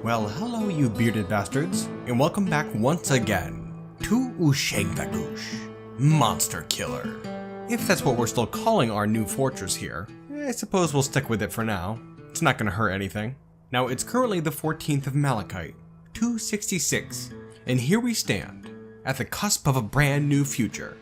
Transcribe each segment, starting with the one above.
Well, hello you bearded bastards, and welcome back once again to Ushangvagush, Monsterkiller. If that's what we're still calling our new fortress here, I suppose we'll stick with it for now. It's not gonna hurt anything. Now it's currently the 14th of Malachite, 266, and here we stand, at the cusp of a brand new future.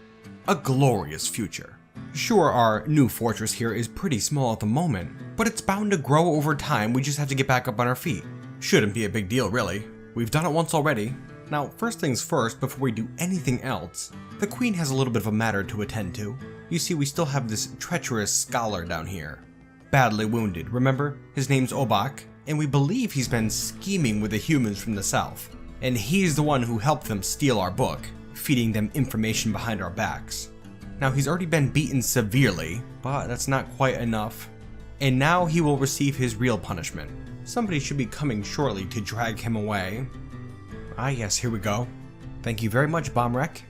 A glorious future. Sure, our new fortress here is pretty small at the moment, but it's bound to grow over time. We just have to get back up on our feet. Shouldn't be a big deal, really. We've done it once already. Now, first things first, before we do anything else, the Queen has a little bit of a matter to attend to. You see, we still have this treacherous scholar down here. Badly wounded, remember? His name's Obak, and we believe he's been scheming with the humans from the south. And he's the one who helped them steal our book, feeding them information behind our backs. Now, he's already been beaten severely, but that's not quite enough. And now he will receive his real punishment. Somebody should be coming shortly to drag him away. Ah yes, here we go. Thank you very much, Bombwreck.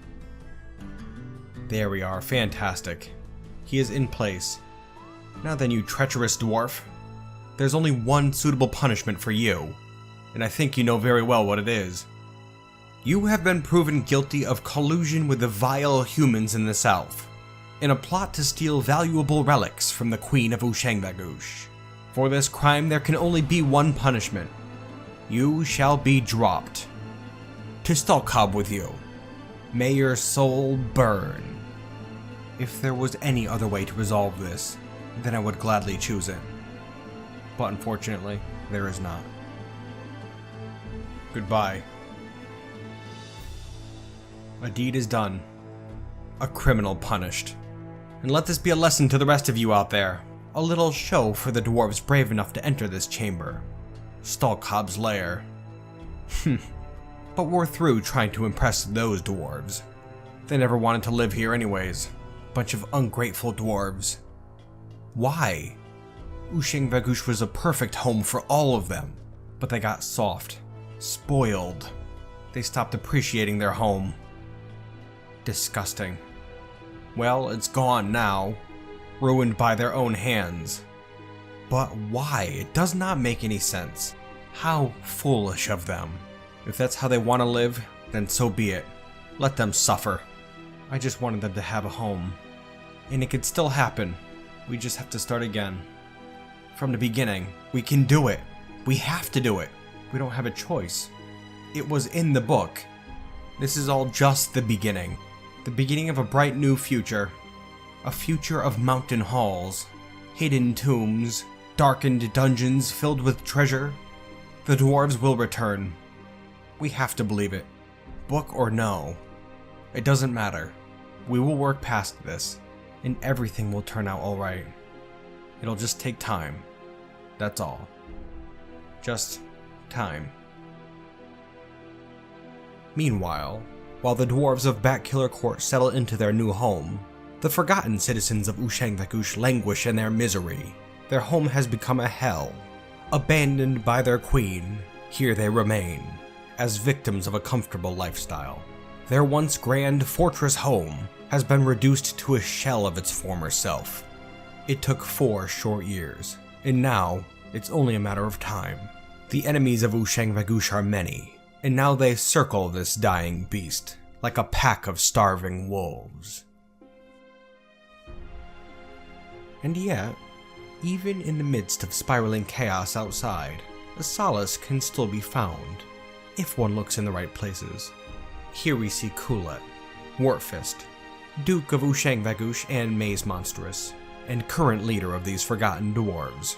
There we are, fantastic. He is in place. Now then, you treacherous dwarf. There's only one suitable punishment for you, and I think you know very well what it is. You have been proven guilty of collusion with the vile humans in the south, in a plot to steal valuable relics from the Queen of Ushangvagush. For this crime, there can only be one punishment. You shall be dropped. To Stalkhob with you. May your soul burn. If there was any other way to resolve this, then I would gladly choose it. But unfortunately, there is not. Goodbye. A deed is done. A criminal punished. And let this be a lesson to the rest of you out there. A little show for the dwarves brave enough to enter this chamber. Stalkhob's lair. But we're through trying to impress those dwarves. They never wanted to live here anyways. Bunch of ungrateful dwarves. Why? Ushangvagush was a perfect home for all of them. But they got soft. Spoiled. They stopped appreciating their home. Disgusting. Well, it's gone now. Ruined by their own hands. But why? It does not make any sense. How foolish of them. If that's how they want to live, then so be it. Let them suffer. I just wanted them to have a home. And it could still happen. We just have to start again. From the beginning. We can do it. We have to do it. We don't have a choice. It was in the book. This is all just the beginning. The beginning of a bright new future. A future of mountain halls, hidden tombs, darkened dungeons filled with treasure. The dwarves will return. We have to believe it. Book or no. It doesn't matter. We will work past this, and everything will turn out alright. It'll just take time. That's all. Just time. Meanwhile, while the dwarves of Batkiller Court settle into their new home, the forgotten citizens of Ushangvagush languish in their misery. Their home has become a hell. Abandoned by their queen, here they remain, as victims of a comfortable lifestyle. Their once grand fortress home has been reduced to a shell of its former self. It took 4 short years, and now it's only a matter of time. The enemies of Ushangvagush are many, and now they circle this dying beast, like a pack of starving wolves. And yet, even in the midst of spiraling chaos outside, a solace can still be found, if one looks in the right places. Here we see Kulet, Wartfist, Duke of Ushangvagush and Maze Monstrous, and current leader of these forgotten dwarves.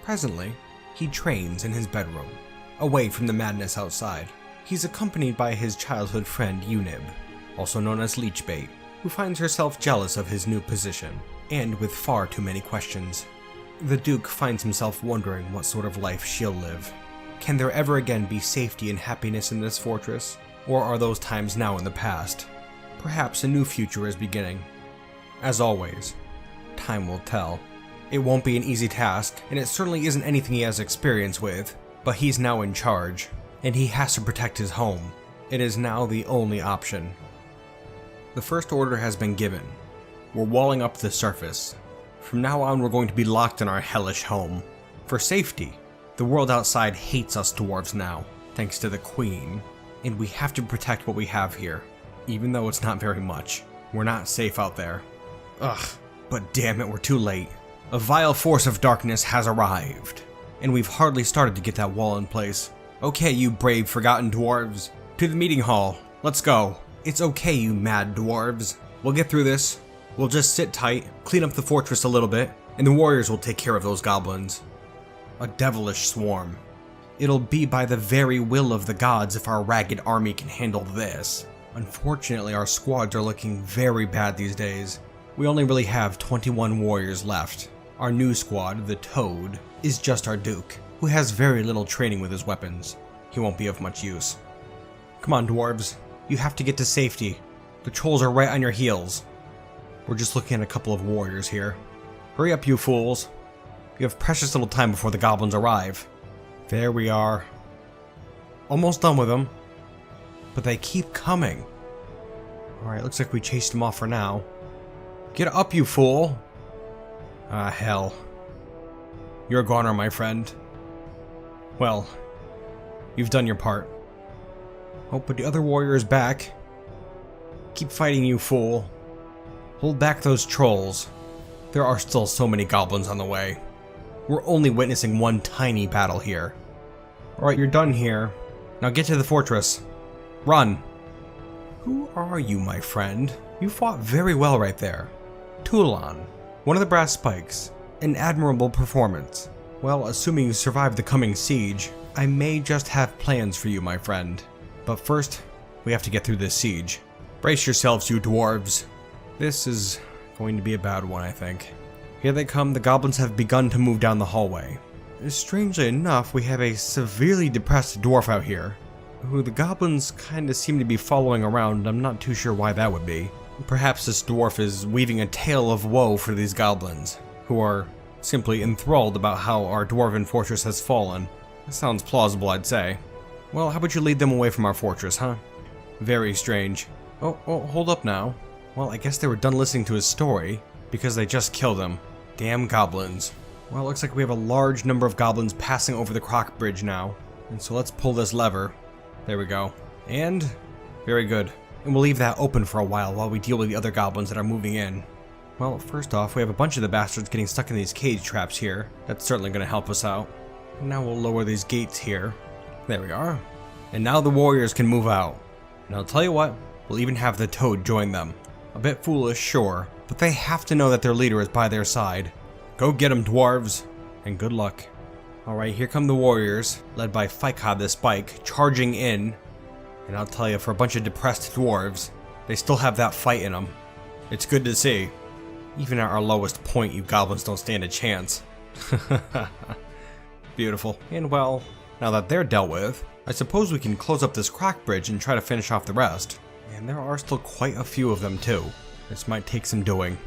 Presently, he trains in his bedroom, away from the madness outside. He's accompanied by his childhood friend Unib, also known as Leechbait, who finds herself jealous of his new position, and with far too many questions. The Duke finds himself wondering what sort of life she'll live. Can there ever again be safety and happiness in this fortress? Or are those times now in the past? Perhaps a new future is beginning. As always, time will tell. It won't be an easy task, and it certainly isn't anything he has experience with, but he's now in charge, and he has to protect his home. It is now the only option. The first order has been given. We're walling up the surface. From now on, we're going to be locked in our hellish home. For safety. The world outside hates us dwarves now, thanks to the queen, and we have to protect what we have here, even though it's not very much. We're not safe out there. Ugh, but damn it, we're too late. A vile force of darkness has arrived, and we've hardly started to get that wall in place. Okay, you brave forgotten dwarves, to the meeting hall, let's go. It's okay, you mad dwarves. We'll get through this. We'll just sit tight, clean up the fortress a little bit, and the warriors will take care of those goblins. A devilish swarm. It'll be by the very will of the gods if our ragged army can handle this. Unfortunately, our squads are looking very bad these days. We only really have 21 warriors left. Our new squad, the Toad, is just our duke, who has very little training with his weapons. He won't be of much use. Come on, dwarves. You have to get to safety. The trolls are right on your heels. We're just looking at a couple of warriors here. Hurry up, you fools. You have precious little time before the goblins arrive. There we are. Almost done with them. But they keep coming. Alright, looks like we chased them off for now. Get up, you fool! Ah, hell. You're a goner, my friend. Well, you've done your part. Oh, but the other warrior is back. Keep fighting, you fool. Hold back those trolls. There are still so many goblins on the way. We're only witnessing one tiny battle here. Alright, you're done here. Now get to the fortress. Run! Who are you, my friend? You fought very well right there. Toulon, one of the brass spikes. An admirable performance. Well, assuming you survive the coming siege, I may just have plans for you, my friend. But first, we have to get through this siege. Brace yourselves, you dwarves. This is going to be a bad one, I think. Here they come. The goblins have begun to move down the hallway. Strangely enough, we have a severely depressed dwarf out here, who the goblins kind of seem to be following around. I'm not too sure why that would be. Perhaps this dwarf is weaving a tale of woe for these goblins, who are simply enthralled about how our dwarven fortress has fallen. That sounds plausible, I'd say. Well, how about you lead them away from our fortress, huh? Very strange. Oh, hold up now. Well, I guess they were done listening to his story, because they just killed him. Damn goblins. Well, it looks like we have a large number of goblins passing over the Croc Bridge now. And so let's pull this lever. There we go. And, very good. And we'll leave that open for a while we deal with the other goblins that are moving in. Well, first off, we have a bunch of the bastards getting stuck in these cage traps here. That's certainly going to help us out. And now we'll lower these gates here. There we are. And now the warriors can move out. And I'll tell you what, we'll even have the Toad join them. A bit foolish, sure, but they have to know that their leader is by their side. Go get 'em, dwarves, and good luck. Alright, here come the warriors, led by Fikha the Spike, charging in. And I'll tell you, for a bunch of depressed dwarves, they still have that fight in them. It's good to see. Even at our lowest point, you goblins don't stand a chance. Beautiful. And well, now that they're dealt with, I suppose we can close up this Croc Bridge and try to finish off the rest. And there are still quite a few of them too. This might take some doing.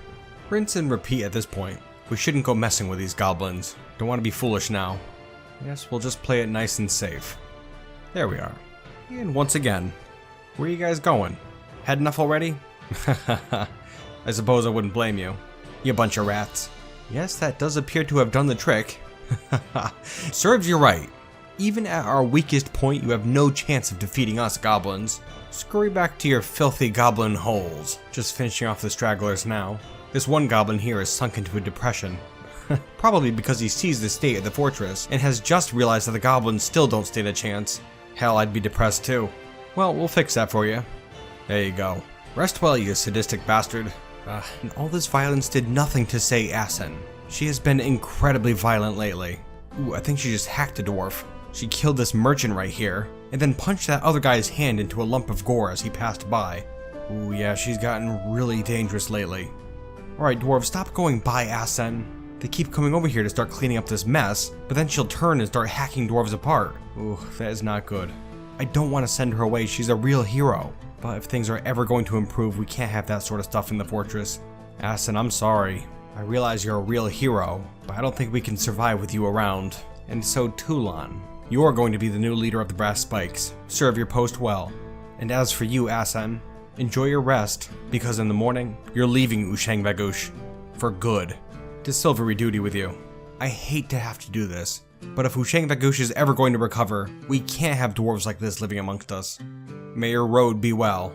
Rinse and repeat at this point. We shouldn't go messing with these goblins. Don't want to be foolish now. Yes, we'll just play it nice and safe. There we are. And once again, where are you guys going? Had enough already? I suppose I wouldn't blame you. You bunch of rats. Yes, that does appear to have done the trick. Serves you right. Even at our weakest point, you have no chance of defeating us goblins. Scurry back to your filthy goblin holes. Just finishing off the stragglers now. This one goblin here is sunk into a depression. Probably because he sees the state of the fortress and has just realized that the goblins still don't stand a chance. Hell, I'd be depressed too. Well, we'll fix that for you. There you go. Rest well, you sadistic bastard. And all this violence did nothing to say Asen. She has been incredibly violent lately. Ooh, I think she just hacked a dwarf. She killed this merchant right here, and then punched that other guy's hand into a lump of gore as he passed by. Ooh, yeah, she's gotten really dangerous lately. Alright, dwarves, stop going by Asen. They keep coming over here to start cleaning up this mess, but then she'll turn and start hacking dwarves apart. Ooh, that is not good. I don't want to send her away, she's a real hero. But if things are ever going to improve, we can't have that sort of stuff in the fortress. Asen, I'm sorry. I realize you're a real hero, but I don't think we can survive with you around. And so Toulon, you're going to be the new leader of the Brass Spikes. Serve your post well. And as for you, Asen, enjoy your rest, because in the morning, you're leaving Ushangvagush. For good. To silvery duty with you. I hate to have to do this, But if Ushangvagush is ever going to recover, we can't have dwarves like this living amongst us. May your road be well.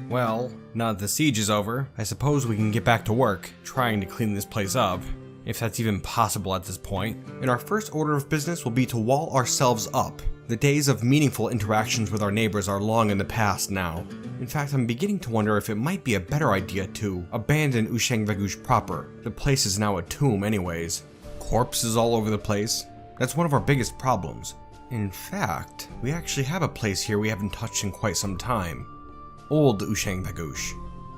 Well, now that the siege is over, I suppose we can get back to work, trying to clean this place up, if that's even possible at this point. And our first order of business will be to wall ourselves up. The days of meaningful interactions with our neighbors are long in the past now. In fact, I'm beginning to wonder if it might be a better idea to abandon Ushangvagush proper. The place is now a tomb anyways. Corpses all over the place. That's one of our biggest problems. In fact, we actually have a place here we haven't touched in quite some time. Old Ushangvagush.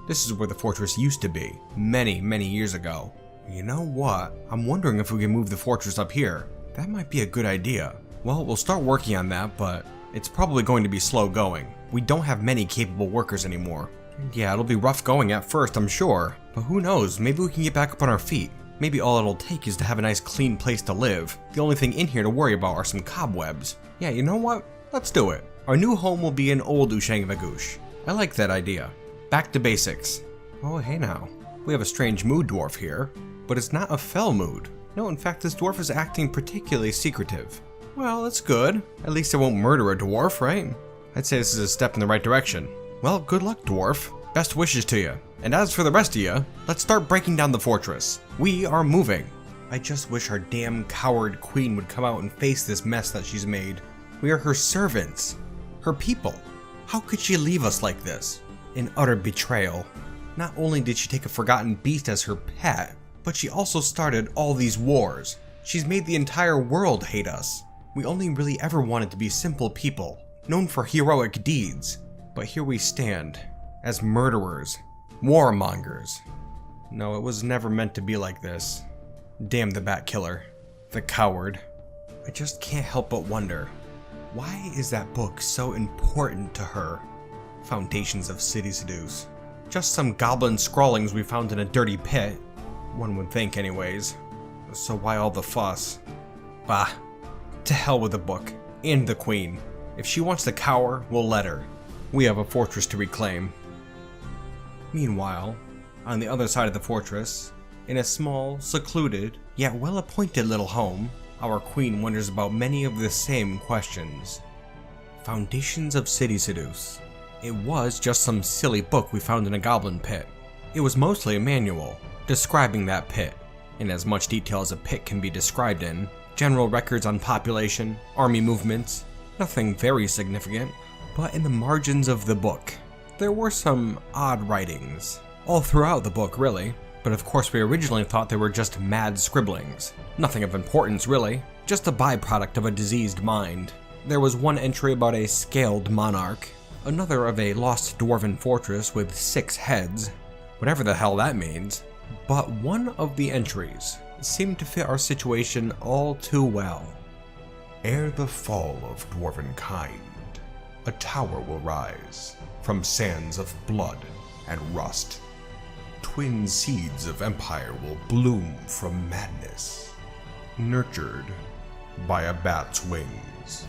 This is where the fortress used to be, many years ago. You know what? I'm wondering if we can move the fortress up here. That might be a good idea. Well, we'll start working on that, but it's probably going to be slow going. We don't have many capable workers anymore. And yeah, it'll be rough going at first, I'm sure. But who knows, maybe we can get back up on our feet. Maybe all it'll take is to have a nice clean place to live. The only thing in here to worry about are some cobwebs. Yeah, you know what? Let's do it. Our new home will be in old Ushangvagush. I like that idea. Back to basics. Oh, hey now. We have a strange mood dwarf here, but it's not a fell mood. No, in fact, this dwarf is acting particularly secretive. Well, that's good. At least I won't murder a dwarf, right? I'd say this is a step in the right direction. Well, good luck, dwarf. Best wishes to you. And as for the rest of you, let's start breaking down the fortress. We are moving. I just wish our damn coward queen would come out and face this mess that she's made. We are her servants. Her people. How could she leave us like this? An utter betrayal. Not only did she take a forgotten beast as her pet, but she also started all these wars. She's made the entire world hate us. We only really ever wanted to be simple people, known for heroic deeds. But here we stand, as murderers, warmongers. No, it was never meant to be like this. Damn the Batkiller. The coward. I just can't help but wonder, why is that book so important to her? Foundations of City Seduce. Just some goblin scrawlings we found in a dirty pit. One would think anyways. So why all the fuss? Bah. To hell with the book. And the queen. If she wants to cower, we'll let her. We have a fortress to reclaim. Meanwhile, on the other side of the fortress, in a small, secluded, yet well-appointed little home, our queen wonders about many of the same questions. Foundations of City Seduce. It was just some silly book we found in a goblin pit. It was mostly a manual, describing that pit, in as much detail as a pit can be described in, general records on population, army movements, nothing very significant, but in the margins of the book, there were some odd writings. All throughout the book, really, but of course we originally thought they were just mad scribblings. Nothing of importance, really, just a byproduct of a diseased mind. There was one entry about a scaled monarch, another of a lost dwarven fortress with 6 heads, whatever the hell that means. But one of the entries seemed to fit our situation all too well. Ere the fall of dwarven kind, a tower will rise from sands of blood and rust. Twin seeds of empire will bloom from madness, nurtured by a bat's wings.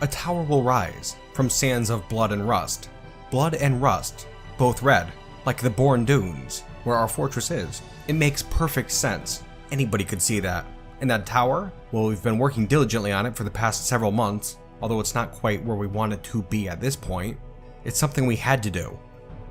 A tower will rise from sands of blood and rust. Blood and rust, both red, like the Born Dunes, where our fortress is. It makes perfect sense. Anybody could see that. And that tower? Well, we've been working diligently on it for the past several months, although it's not quite where we want it to be at this point. It's something we had to do.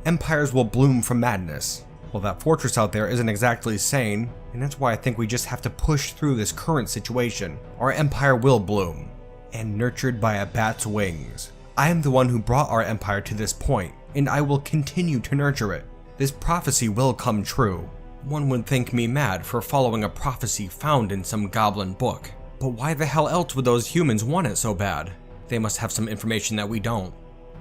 Empires will bloom from madness. Well, that fortress out there isn't exactly sane, and that's why I think we just have to push through this current situation. Our empire will bloom, and nurtured by a bat's wings. I am the one who brought our empire to this point, and I will continue to nurture it. This prophecy will come true. One would think me mad for following a prophecy found in some goblin book. But why the hell else would those humans want it so bad? They must have some information that we don't.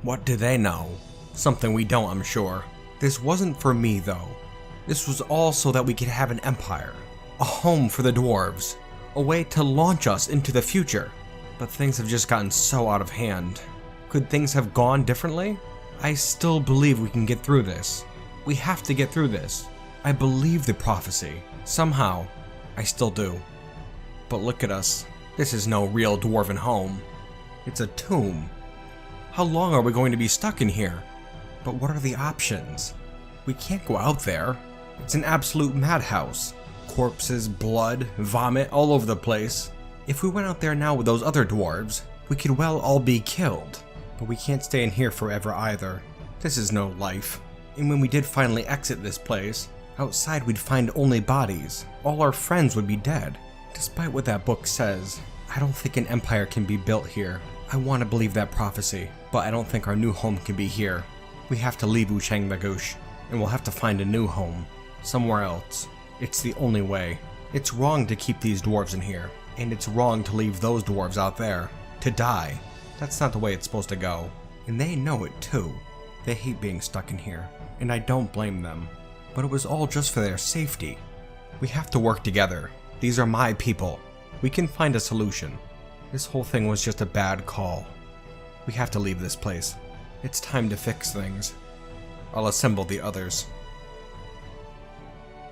What do they know? Something we don't, I'm sure. This wasn't for me, though. This was all so that we could have an empire. A home for the dwarves. A way to launch us into the future. But things have just gotten so out of hand. Could things have gone differently? I still believe we can get through this. We have to get through this. I believe the prophecy. Somehow, I still do. But look at us. This is no real dwarven home. It's a tomb. How long are we going to be stuck in here? But what are the options? We can't go out there. It's an absolute madhouse. Corpses, blood, vomit all over the place. If we went out there now with those other dwarves, we could well all be killed. But we can't stay in here forever either. This is no life. And when we did finally exit this place, outside we'd find only bodies. All our friends would be dead. Despite what that book says, I don't think an empire can be built here. I want to believe that prophecy, but I don't think our new home can be here. We have to leave Ushangvagush, and we'll have to find a new home. Somewhere else. It's the only way. It's wrong to keep these dwarves in here, and it's wrong to leave those dwarves out there. To die. That's not the way it's supposed to go. And they know it too. They hate being stuck in here, and I don't blame them. But it was all just for their safety. We have to work together. These are my people. We can find a solution. This whole thing was just a bad call. We have to leave this place. It's time to fix things. I'll assemble the others.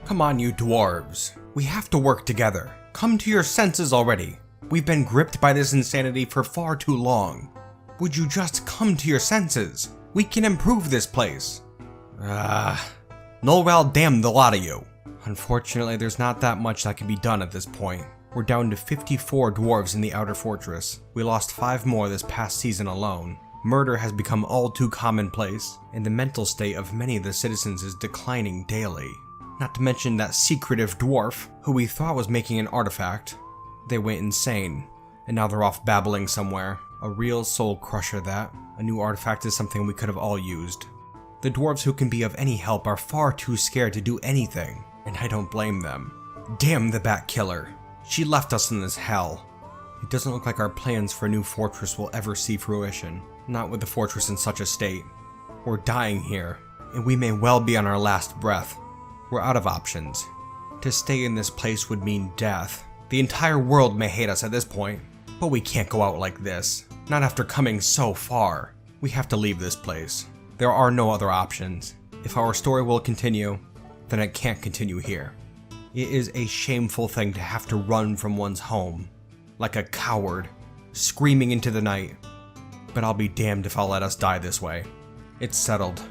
Come on, you dwarves. We have to work together. Come to your senses already. We've been gripped by this insanity for far too long. Would you just come to your senses? We can improve this place. Nolral, damn the lot of you. Unfortunately, there's not that much that can be done at this point. We're down to 54 dwarves in the outer fortress. We lost 5 more this past season alone. Murder has become all too commonplace, and the mental state of many of the citizens is declining daily. Not to mention that secretive dwarf, who we thought was making an artifact. They went insane, and now they're off babbling somewhere. A real soul crusher that. A new artifact is something we could have all used. The dwarves who can be of any help are far too scared to do anything, and I don't blame them. Damn the Batkiller. She left us in this hell. It doesn't look like our plans for a new fortress will ever see fruition. Not with the fortress in such a state. We're dying here, and we may well be on our last breath. We're out of options. To stay in this place would mean death. The entire world may hate us at this point, but we can't go out like this. Not after coming so far. We have to leave this place. There are no other options. If our story will continue, then it can't continue here. It is a shameful thing to have to run from one's home, like a coward, screaming into the night. But I'll be damned if I'll let us die this way. It's settled.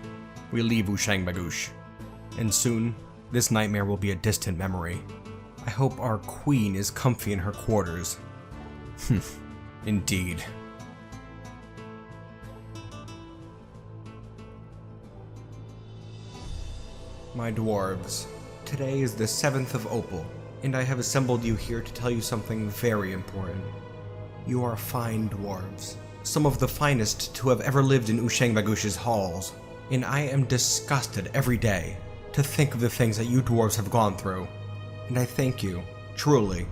We leave Ushangvagush. And soon, this nightmare will be a distant memory. I hope our queen is comfy in her quarters. Indeed. My dwarves, today is the 7th of Opal, and I have assembled you here to tell you something very important. You are fine dwarves, some of the finest to have ever lived in Ushangvagush's halls, and I am disgusted every day to think of the things that you dwarves have gone through. And I thank you, truly,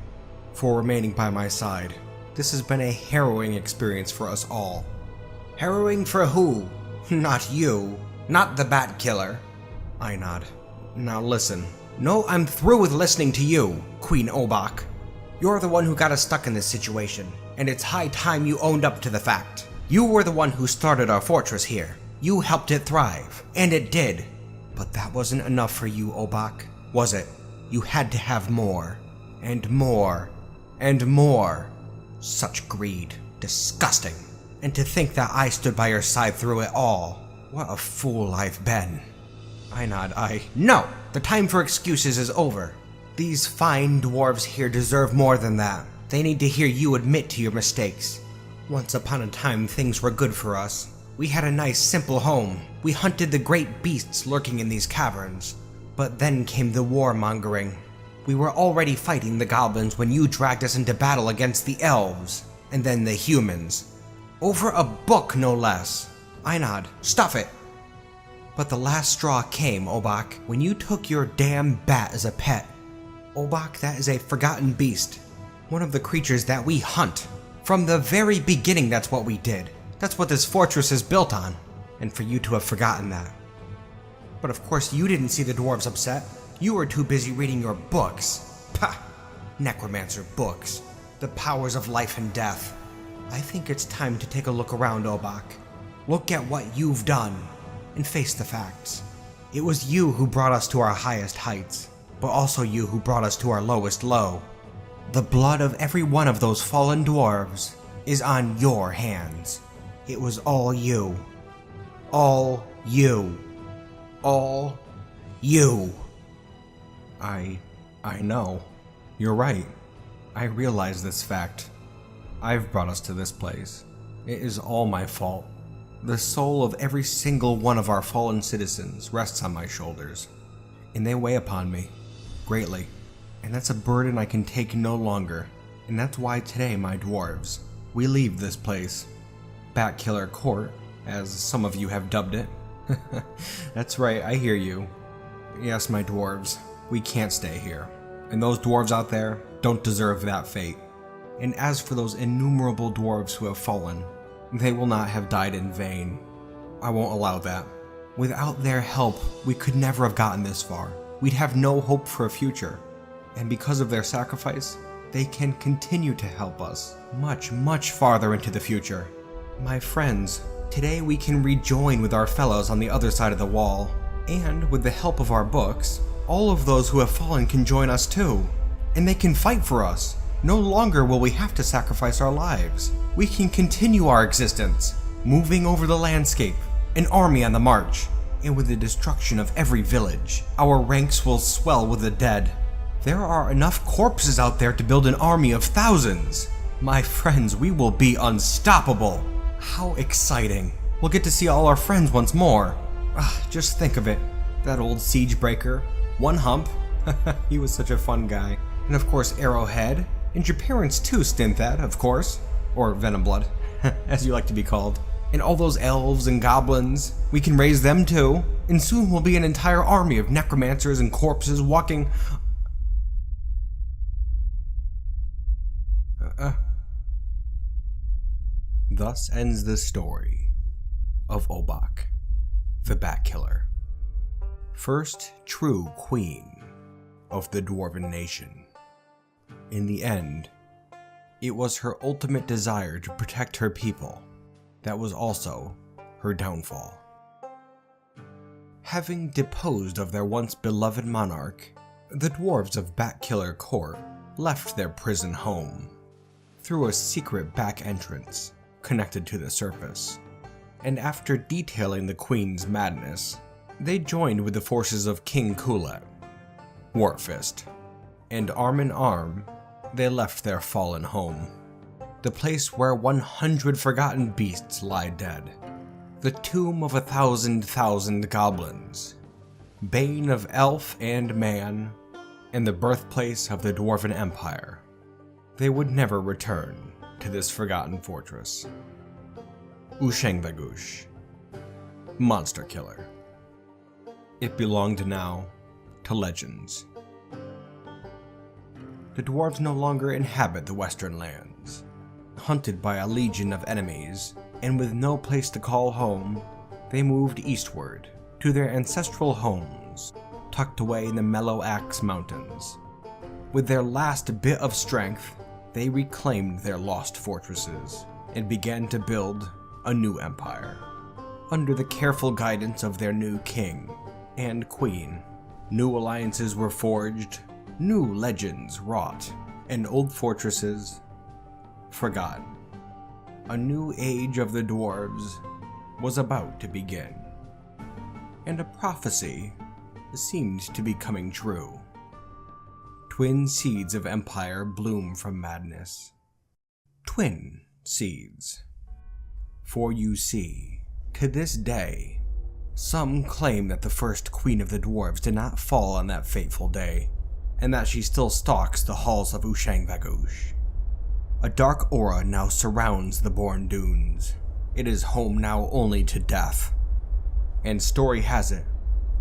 for remaining by my side. This has been a harrowing experience for us all. Harrowing for who? Not you. Not the Batkiller. I nod. Now listen. No, I'm through with listening to you, Queen Obak. You're the one who got us stuck in this situation, and it's high time you owned up to the fact. You were the one who started our fortress here. You helped it thrive, and it did. But that wasn't enough for you, Obak, was it? You had to have more, and more, and more. Such greed. Disgusting. And to think that I stood by your side through it all. What a fool I've been. I nod. No! The time for excuses is over. These fine dwarves here deserve more than that. They need to hear you admit to your mistakes. Once upon a time, things were good for us. We had a nice, simple home. We hunted the great beasts lurking in these caverns. But then came the warmongering. We were already fighting the goblins when you dragged us into battle against the elves, and then the humans. Over a book, no less. I nod. Stuff it. But the last straw came, Obak, when you took your damn bat as a pet. Obak, that is a forgotten beast. One of the creatures that we hunt. From the very beginning, that's what we did. That's what this fortress is built on. And for you to have forgotten that. But of course you didn't see the dwarves upset. You were too busy reading your books. Pah! Necromancer books. The powers of life and death. I think it's time to take a look around, Obak. Look at what you've done. And face the facts. It was you who brought us to our highest heights, but also you who brought us to our lowest low. The blood of every one of those fallen dwarves is on your hands. It was all you. All you. All you. I know. You're right. I realize this fact. I've brought us to this place. It is all my fault. The soul of every single one of our fallen citizens rests on my shoulders, and they weigh upon me greatly, and that's a burden I can take no longer, and that's why today, my dwarves, we leave this place. Batkiller Court, as some of you have dubbed it. That's right, I hear you. Yes, my dwarves, we can't stay here, and those dwarves out there don't deserve that fate. And as for those innumerable dwarves who have fallen, they will not have died in vain. I won't allow that. Without their help, we could never have gotten this far. We'd have no hope for a future. And because of their sacrifice, they can continue to help us much, much farther into the future. My friends, today we can rejoin with our fellows on the other side of the wall. And with the help of our books, all of those who have fallen can join us too. And they can fight for us. No longer will we have to sacrifice our lives. We can continue our existence, moving over the landscape, an army on the march, and with the destruction of every village, our ranks will swell with the dead. There are enough corpses out there to build an army of thousands. My friends, we will be unstoppable. How exciting. We'll get to see all our friends once more. Just think of it. That old siege breaker, One Hump, he was such a fun guy. And of course Arrowhead, and your parents too, Stinthat, of course. Or Venomblood, as you like to be called. And all those elves and goblins, we can raise them too. And soon we'll be an entire army of necromancers and corpses walking... Thus ends the story of Obak, the Batkiller. First true queen of the Dwarven nation. In the end, it was her ultimate desire to protect her people that was also her downfall. Having deposed of their once beloved monarch, the dwarves of Batkiller Court left their prison home through a secret back entrance connected to the surface, and after detailing the queen's madness, they joined with the forces of King Kulet, Warfist, and arm in arm, they left their fallen home, the place where 100 forgotten beasts lie dead, the tomb of 1,000 goblins, bane of elf and man, and the birthplace of the Dwarven Empire. They would never return to this forgotten fortress. Ushangvagush, Monsterkiller. It belonged now to legends. The dwarves no longer inhabit the western lands. Hunted by a legion of enemies, and with no place to call home, they moved eastward to their ancestral homes, tucked away in the Mellow Axe Mountains. With their last bit of strength, they reclaimed their lost fortresses and began to build a new empire. Under the careful guidance of their new king and queen, new alliances were forged, new legends wrought, and old fortresses forgotten. A new age of the dwarves was about to begin, and a prophecy seemed to be coming true. Twin seeds of empire bloom from madness. Twin seeds. For you see, to this day, some claim that the first queen of the dwarves did not fall on that fateful day, and that she still stalks the halls of Ushangvagush. A dark aura now surrounds the Born Dunes. It is home now only to death. And story has it,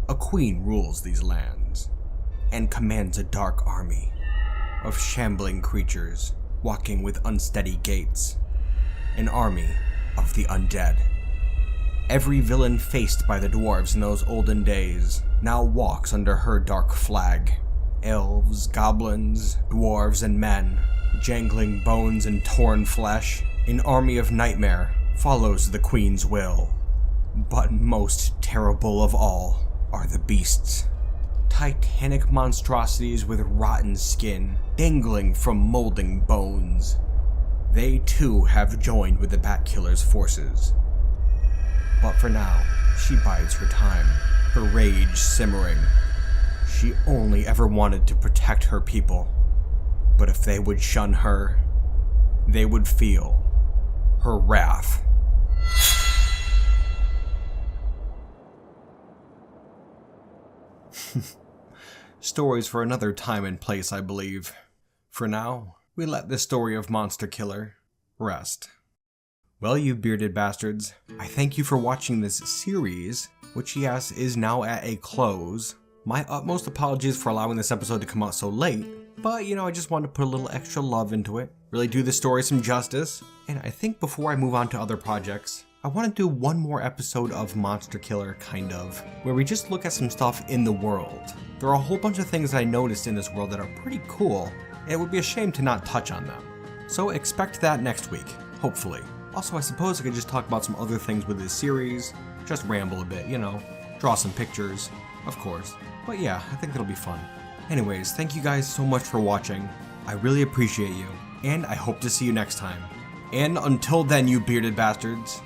a queen rules these lands, and commands a dark army of shambling creatures walking with unsteady gaits, an army of the undead. Every villain faced by the dwarves in those olden days now walks under her dark flag. Elves, goblins, dwarves, and men, jangling bones and torn flesh, an army of nightmare follows the queen's will. But most terrible of all are the beasts. Titanic monstrosities with rotten skin dangling from molding bones. They too have joined with the Batkiller's forces. But for now, she bides her time, her rage simmering. She only ever wanted to protect her people. But if they would shun her, they would feel her wrath. Stories for another time and place, I believe. For now, we let this story of Monsterkiller rest. Well, you bearded bastards, I thank you for watching this series, which yes, is now at a close. My utmost apologies for allowing this episode to come out so late, but I just wanted to put a little extra love into it, really do the story some justice, and I think before I move on to other projects, I want to do one more episode of Monsterkiller, kind of, where we just look at some stuff in the world. There are a whole bunch of things I noticed in this world that are pretty cool, and it would be a shame to not touch on them. So expect that next week, hopefully. Also, I suppose I could just talk about some other things with this series, just ramble a bit, draw some pictures, of course. But yeah, I think it'll be fun. Anyways, thank you guys so much for watching. I really appreciate you, and I hope to see you next time. And until then, you bearded bastards,